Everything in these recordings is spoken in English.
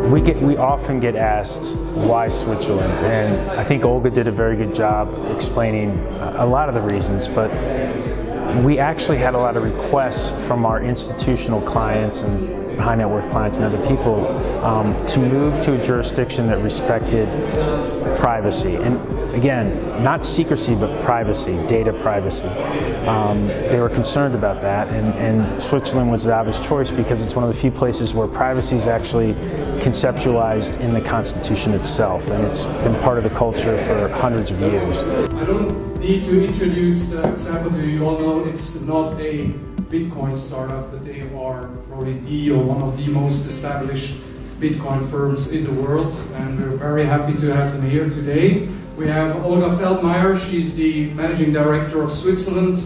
We often get asked why Switzerland, and I think Olga did a very good job explaining a lot of the reasons, but we actually had a lot of requests from our institutional clients and high net worth clients and other people to move to a jurisdiction that respected privacy. And again, not secrecy, but privacy, data privacy. They were concerned about that, and Switzerland was the obvious choice because it's one of the few places where privacy is actually conceptualized in the Constitution itself, and it's been part of the culture for hundreds of years. I don't need to introduce Xapo to you. You all know it's not a Bitcoin startup, but they are probably the or one of the most established Bitcoin firms in the world, and we're very happy to have them here today. We have Olga Feldmeier. She's the managing director of Switzerland.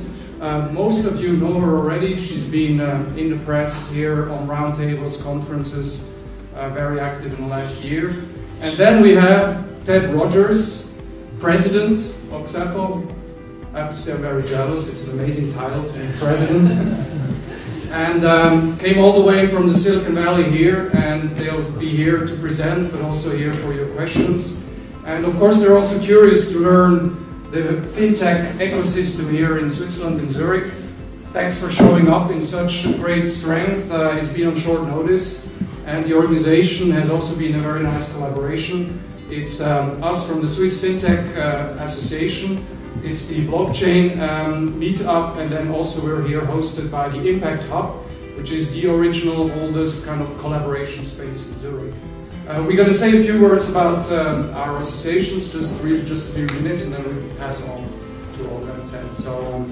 Most of you know her already. She's been in the press here on roundtables, conferences, very active in the last year. And then we have Ted Rogers, president of Xapo. I have to say I'm very jealous. It's an amazing title to be president. And came all the way from the Silicon Valley here, and they'll be here to present, but also here for your questions. And of course, they're also curious to learn the fintech ecosystem here in Switzerland, in Zurich. Thanks for showing up in such great strength. It's been on short notice, and the organization has also been a very nice collaboration. It's us from the Swiss Fintech Association. It's the blockchain Meetup, and then also we're here hosted by the Impact Hub, which is the original oldest kind of collaboration space in Zurich. We're going to say a few words about our associations, just a few minutes, and then we pass on to Olga and Ted. So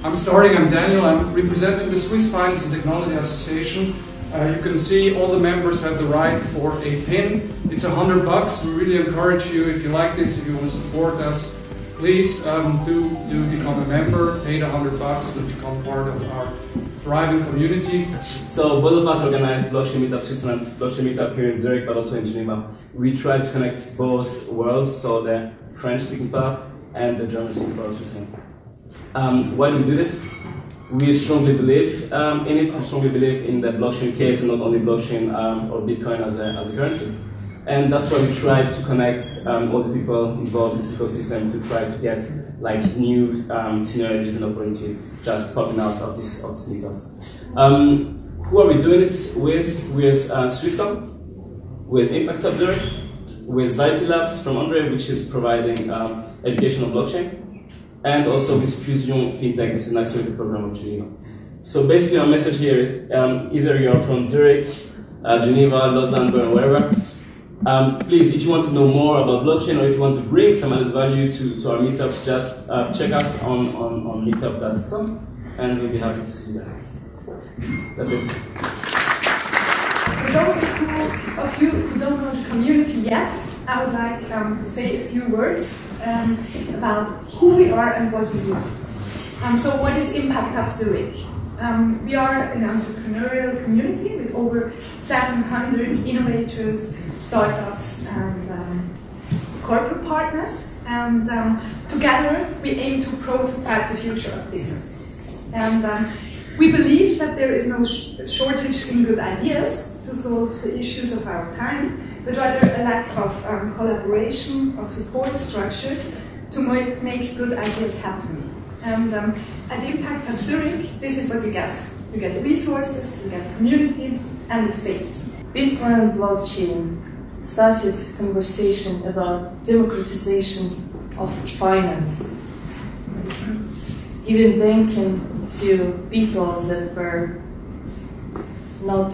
I'm starting, I'm Daniel, I'm representing the Swiss Finance and Technology Association. You can see all the members have the right for a pin. It's $100. We really encourage you, if you like this, if you want to support us, please do become a member, pay the $100 and become part of our thriving community. So both of us organize Blockchain Meetup Switzerland, Blockchain Meetup here in Zurich, but also in Geneva. We try to connect both worlds, so the French-speaking part and the German-speaking part of Switzerland. Why do we do this? We strongly believe in it. We strongly believe in the blockchain case, and not only blockchain or Bitcoin as a currency. And that's why we try to connect all the people involved in this ecosystem to try to get like new synergies and opportunities just popping out of these meetups. Who are we doing it with? With Swisscom, with Impact Hub Zurich, with Validity Labs from Andre, which is providing education on blockchain, and also with Fusion FinTech, this is an accelerated program of Geneva. So basically our message here is either you're from Zurich, Geneva, Lausanne, Bern, wherever, please, if you want to know more about blockchain or if you want to bring some added value to our meetups, just check us on meetup.com and we'll be happy to see you there. That's it. For those of you who don't know the community yet, I would like to say a few words about who we are and what we do. So what is Impact Hub Zurich? We are an entrepreneurial community with over 700 innovators, startups and corporate partners, and together we aim to prototype the future of business. And we believe that there is no shortage in good ideas to solve the issues of our time, but rather a lack of collaboration, of support structures to make good ideas happen. And at Impact Hub Zurich, this is what you get. You get resources, you get community, and the space. Bitcoin and blockchain started a conversation about democratization of finance, giving banking to people that were not,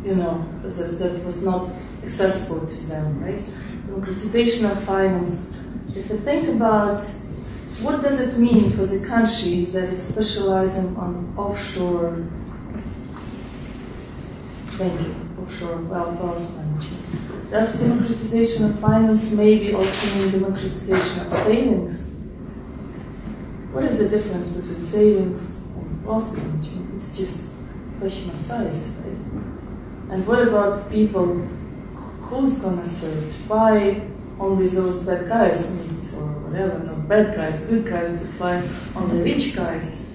that was not accessible to them, right? Democratization of finance. If you think about what does it mean for the country that is specializing on offshore banking, offshore wealth management? Does democratization of finance maybe also mean democratization of savings? What is the difference between savings and wealth management? It's just a question of size, right? And what about people? Who's gonna serve? Why only those bad guys need, or whatever, not bad guys, good guys, but why only rich guys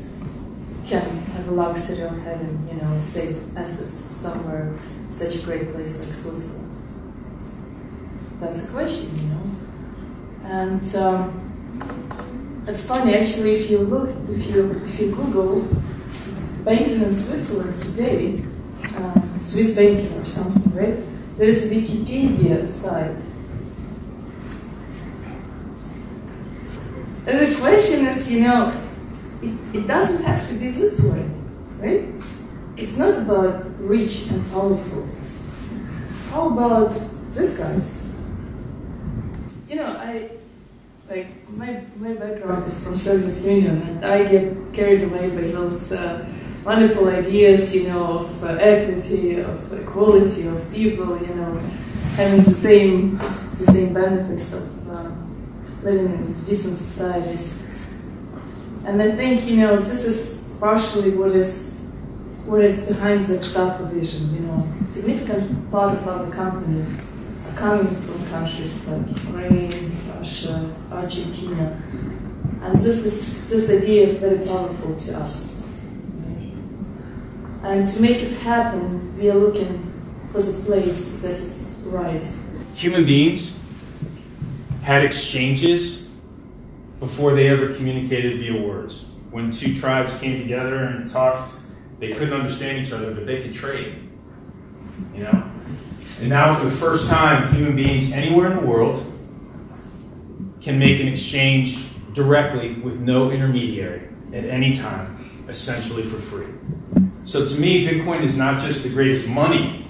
can have a luxury of having, safe assets somewhere in such a great place like Switzerland? That's a question, you know. And it's funny actually, if you Google banking in Switzerland today, Swiss banking or something, right? There is a Wikipedia site. And the question is, you know, it doesn't have to be this way, right? It's not about rich and powerful. How about these guys? You know, my background is from Soviet Union, and I get carried away by those wonderful ideas, you know, of equity, of equality, of people, you know, having the same benefits of living in decent societies. And I think, you know, this is partially what is behind the Xapo vision, you know. A significant part of our company are coming from countries like Ukraine, Russia, Argentina. And this idea is very powerful to us. And to make it happen, we are looking for the place that is right. Human beings had exchanges before they ever communicated via words. When two tribes came together and talked, they couldn't understand each other, but they could trade, you know? And now for the first time, human beings anywhere in the world can make an exchange directly with no intermediary at any time, essentially for free. So to me, Bitcoin is not just the greatest money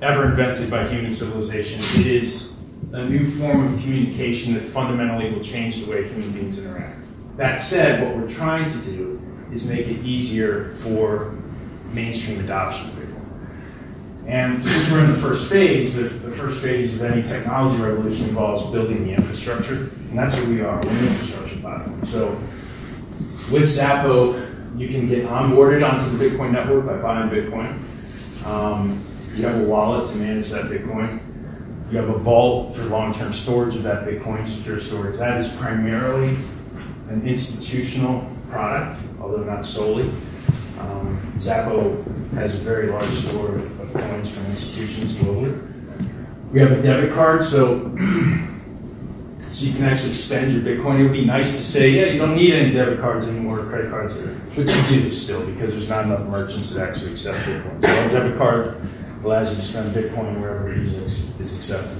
ever invented by human civilization. It is a new form of communication that fundamentally will change the way human beings interact. That said, what we're trying to do is make it easier for mainstream adoption of Bitcoin. And since we're in the first phase, the first phase of any technology revolution involves building the infrastructure, and that's what we are. We're an infrastructure platform. So with Xapo, you can get onboarded onto the Bitcoin network by buying Bitcoin. You have a wallet to manage that Bitcoin. You have a vault for long-term storage of that Bitcoin, secure storage. That is primarily an institutional product, although not solely. Xapo has a very large store of coins from institutions globally. We have a debit card, so you can actually spend your Bitcoin. It would be nice to say, yeah, you don't need any debit cards anymore, or credit cards, but you do still, because there's not enough merchants that actually accept Bitcoin. So a debit card allows you to spend Bitcoin wherever it is accepted.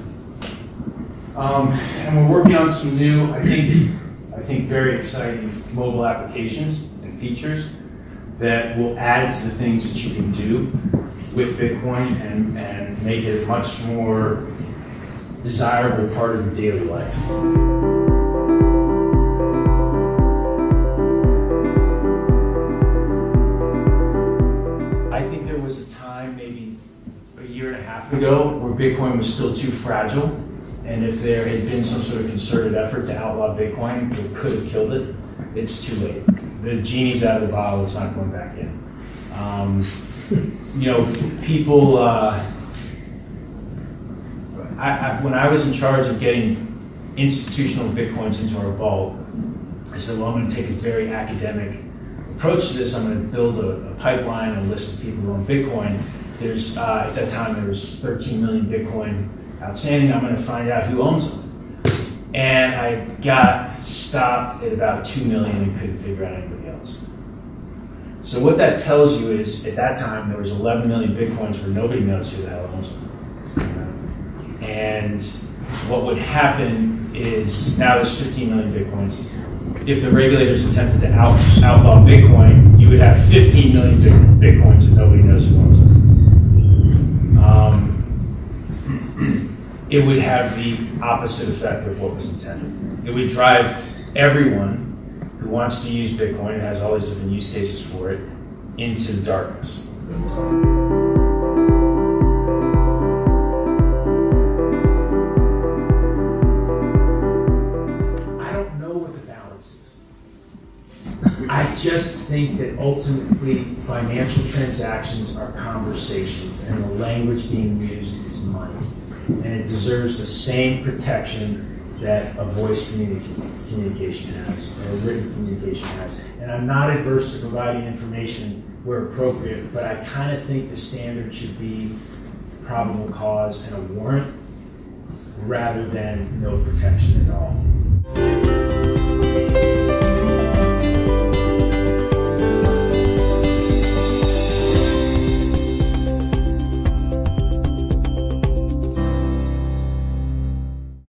And we're working on some new, I think very exciting mobile applications and features that will add to the things that you can do with Bitcoin and make it a much more desirable part of your daily life. I think there was a time, maybe a year and a half ago, where Bitcoin was still too fragile, and if there had been some sort of concerted effort to outlaw Bitcoin, it could have killed it. It's too late. The genie's out of the bottle, it's not going back in. You know, people, when I was in charge of getting institutional Bitcoins into our vault, I said, well, I'm going to take a very academic approach to this. I'm going to build a pipeline, a list of people who own Bitcoin. There's, at that time, there was 13 million Bitcoin outstanding. I'm going to find out who owns them. And I got stopped at about 2 million and couldn't figure out anybody else. So what that tells you is, at that time, there was 11 million Bitcoins where nobody knows who the hell owns them. And what would happen is, now there's 15 million Bitcoins. If the regulators attempted to outlaw Bitcoin, you would have 15 million Bitcoins and nobody knows who owns them. It would have the opposite effect of what was intended. It would drive everyone who wants to use Bitcoin and has all these different use cases for it into the darkness. I don't know what the balance is. I just think that ultimately financial transactions are conversations, and the language being used is money. And it deserves the same protection that a voice communication has, or a written communication has. And I'm not adverse to providing information where appropriate, but I kind of think the standard should be probable cause and a warrant, rather than no protection at all.